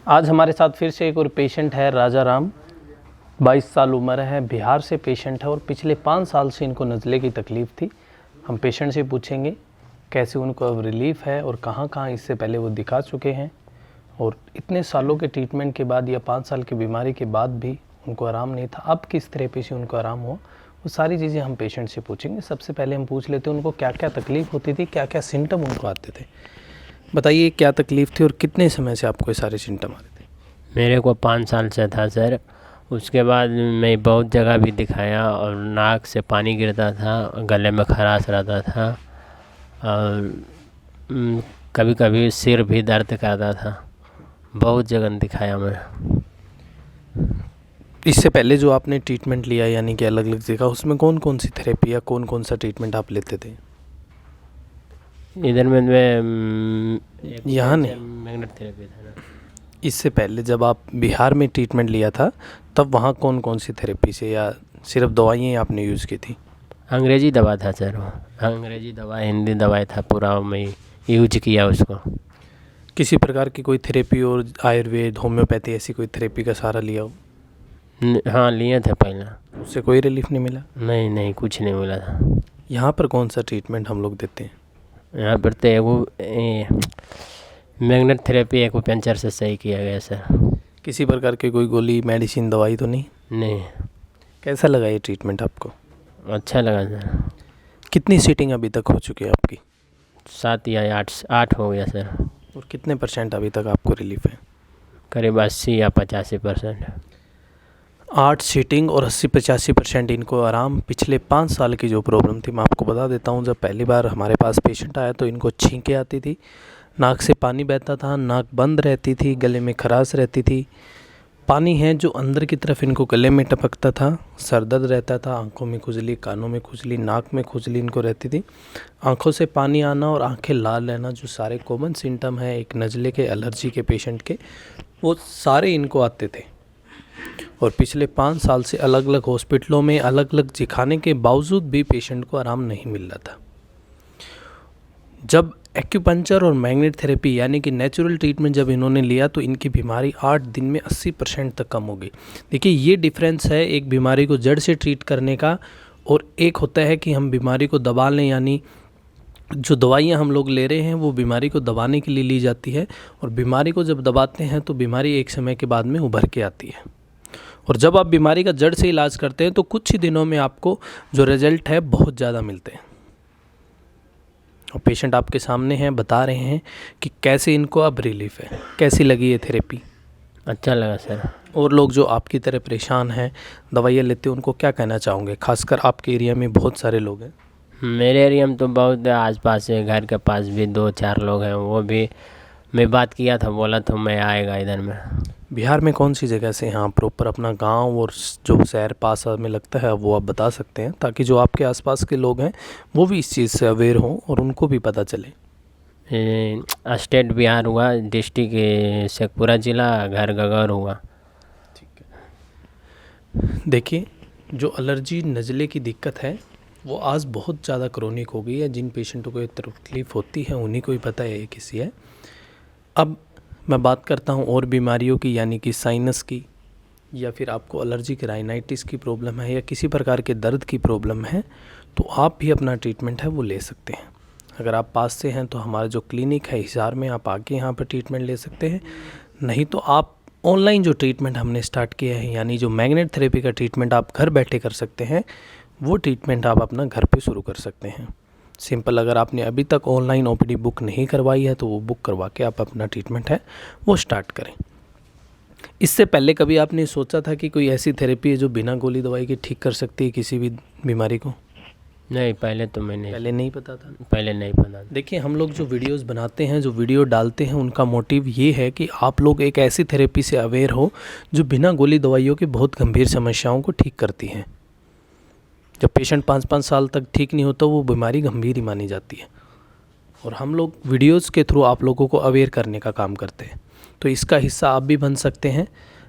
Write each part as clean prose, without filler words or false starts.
आज हमारे साथ फिर से एक और पेशेंट है राजा राम। 22 साल उम्र है, बिहार से पेशेंट है और पिछले 5 साल से इनको नज़ले की तकलीफ़ थी। हम पेशेंट से पूछेंगे कैसे उनको अब रिलीफ़ है और कहाँ कहाँ इससे पहले वो दिखा चुके हैं और इतने सालों के ट्रीटमेंट के बाद या 5 साल की बीमारी के बाद भी उनको आराम नहीं था, अब किस थेरेपी से उनको आराम हुआ, वो सारी चीज़ें हम पेशेंट से पूछेंगे। सबसे पहले हम पूछ लेते हैं उनको क्या क्या तकलीफ़ होती थी, क्या क्या सिम्टम उनको आते थे। बताइए क्या तकलीफ़ थी और कितने समय से आपको ये सारे सिम्टम आ रहे थे? मेरे को 5 साल से था सर। उसके बाद मैं बहुत जगह भी दिखाया और नाक से पानी गिरता था, गले में खराश रहता था और कभी कभी सिर भी दर्द करता था। बहुत जगह दिखाया मैं। इससे पहले जो आपने ट्रीटमेंट लिया यानी कि अलग अलग जगह, उसमें कौन कौन सी थेरेपी या कौन कौन सा ट्रीटमेंट आप लेते थे? इधर में यहाँ नहीं, मैग्नेट थेरेपी था ना। इससे पहले जब आप बिहार में ट्रीटमेंट लिया था तब वहाँ कौन कौन सी थेरेपी से या सिर्फ दवाइयाँ आपने यूज़ की थी? अंग्रेजी दवा था सर, वो अंग्रेजी दवा हिंदी दवाई था, पूरा मैं यूज किया उसको। किसी प्रकार की कोई थेरेपी और आयुर्वेद होम्योपैथी ऐसी कोई थेरेपी का सहारा लिया हो? हाँ लिए थे पहले। उससे कोई रिलीफ नहीं मिला? नहीं नहीं, कुछ नहीं मिला था। यहाँ पर कौन सा ट्रीटमेंट हम लोग देते हैं? यहाँ पर तो मैग्नेट थेरेपी एक्यूपंक्चर से सही किया गया सर। किसी प्रकार की कोई गोली मेडिसिन दवाई तो नहीं? नहीं। कैसा लगा ये ट्रीटमेंट आपको? अच्छा लगा सर। कितनी सीटिंग अभी तक हो चुकी है आपकी? 7 या 8 हो गया सर। और कितने % अभी तक आपको रिलीफ है? करीब 80 या 85%। 8 सीटिंग और 80-85% इनको आराम। पिछले 5 साल की जो प्रॉब्लम थी मैं आपको बता देता हूँ। जब पहली बार हमारे पास पेशेंट आया तो इनको छींकें आती थी, नाक से पानी बहता था, नाक बंद रहती थी, गले में खराश रहती थी, पानी है जो अंदर की तरफ इनको गले में टपकता था, सर दर्द रहता था, आंखों में खुजली, कानों में खुजली, नाक में खुजली इनको रहती थी, आंखों से पानी आना और आंखें लाल रहना, जो सारे कॉमन सिम्टम हैं एक नज़ले के, एलर्जी के पेशेंट के, वो सारे इनको आते थे। और पिछले 5 साल से अलग अलग हॉस्पिटलों में अलग अलग दिखाने के बावजूद भी पेशेंट को आराम नहीं मिल रहा था। जब एक्यूपंक्चर और मैग्नेट थेरेपी यानी कि नेचुरल ट्रीटमेंट जब इन्होंने लिया तो इनकी बीमारी 8 दिन में 80% तक कम हो गई। देखिए ये डिफरेंस है एक बीमारी को जड़ से ट्रीट करने का और एक होता है कि हम बीमारी को दबा लें, यानी जो दवाइयाँ हम लोग ले रहे हैं वो बीमारी को दबाने के लिए ली जाती है और बीमारी को जब दबाते हैं तो बीमारी एक समय के बाद में उभर के आती है। और जब आप बीमारी का जड़ से इलाज करते हैं तो कुछ ही दिनों में आपको जो रिजल्ट है बहुत ज़्यादा मिलते हैं। और पेशेंट आपके सामने हैं, बता रहे हैं कि कैसे इनको अब रिलीफ है। कैसी लगी ये थेरेपी? अच्छा लगा सर। और लोग जो आपकी तरह परेशान हैं, दवाइयाँ लेते हैं, उनको क्या कहना चाहोगे? खासकर आपके एरिया में बहुत सारे लोग हैं। मेरे एरिया में तो बहुत आसपास है, घर के पास भी 2-4 लोग हैं, वो भी मैं बात किया था, बोला तो मैं आएगा इधर में। बिहार में कौन सी जगह से? हाँ, प्रॉपर अपना गांव और जो शहर पास में लगता है वो आप बता सकते हैं ताकि जो आपके आसपास के लोग हैं वो भी इस चीज़ से अवेयर हों और उनको भी पता चले। स्टेट बिहार हुआ, डिस्ट्रिक्ट शेखपुरा जिला, घर गगौर हुआ। ठीक है। देखिए जो एलर्जी नज़ले की दिक्कत है वो आज बहुत ज़्यादा क्रोनिक हो गई है। जिन पेशेंटों को ये तकलीफ़ होती है उन्हीं को ही पता है ये किसी है। अब मैं बात करता हूँ और बीमारियों की, यानी कि साइनस की, या फिर आपको एलर्जी की राइनाइटिस की प्रॉब्लम है या किसी प्रकार के दर्द की प्रॉब्लम है तो आप भी अपना ट्रीटमेंट है वो ले सकते हैं। अगर आप पास से हैं तो हमारा जो क्लिनिक है हिसार में, आप आके यहाँ पर ट्रीटमेंट ले सकते हैं। नहीं तो आप ऑनलाइन जो ट्रीटमेंट हमने स्टार्ट किया है, यानी जो मैग्नेट थेरेपी का ट्रीटमेंट आप घर बैठे कर सकते हैं, वो ट्रीटमेंट आप अपना घर पे शुरू कर सकते हैं। सिंपल, अगर आपने अभी तक ऑनलाइन ओपीडी बुक नहीं करवाई है तो वो बुक करवा के आप अपना ट्रीटमेंट है वो स्टार्ट करें। इससे पहले कभी आपने सोचा था कि कोई ऐसी थेरेपी है जो बिना गोली दवाई के ठीक कर सकती है किसी भी बीमारी को? नहीं, पहले तो मैंने पहले नहीं पता था। पहले नहीं पता। देखिए हम लोग जो वीडियोस बनाते हैं, जो वीडियो डालते हैं, उनका मोटिव ये है कि आप लोग एक ऐसी थेरेपी से अवेयर हो जो बिना गोली दवाइयों के बहुत गंभीर समस्याओं को ठीक करती हैं। जब पेशेंट 5-5 साल तक ठीक नहीं होता वो बीमारी गंभीर ही मानी जाती है और हम लोग वीडियोस के थ्रू आप लोगों को अवेयर करने का काम करते हैं। तो इसका हिस्सा आप भी बन सकते हैं।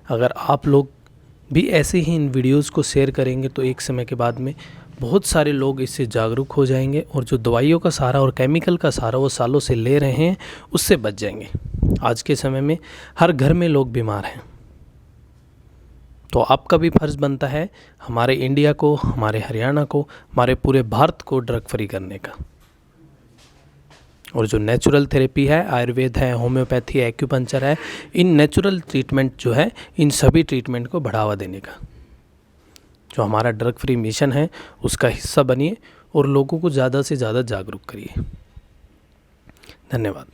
अगर आप लोग भी ऐसे ही इन वीडियोस को शेयर करेंगे तो एक समय के बाद में बहुत सारे लोग इससे जागरूक हो जाएंगे और जो दवाइयों का सहारा और केमिकल का सहारा वो सालों से ले रहे हैं उससे बच जाएंगे। आज के समय में हर घर में लोग बीमार हैं, तो आपका भी फर्ज़ बनता है हमारे इंडिया को, हमारे हरियाणा को, हमारे पूरे भारत को ड्रग फ्री करने का। और जो नेचुरल थेरेपी है, आयुर्वेद है, होम्योपैथी है, एक्यूपंक्चर है, इन नेचुरल ट्रीटमेंट जो है, इन सभी ट्रीटमेंट को बढ़ावा देने का जो हमारा ड्रग फ्री मिशन है उसका हिस्सा बनिए और लोगों को ज़्यादा से ज़्यादा जागरूक करिए। धन्यवाद।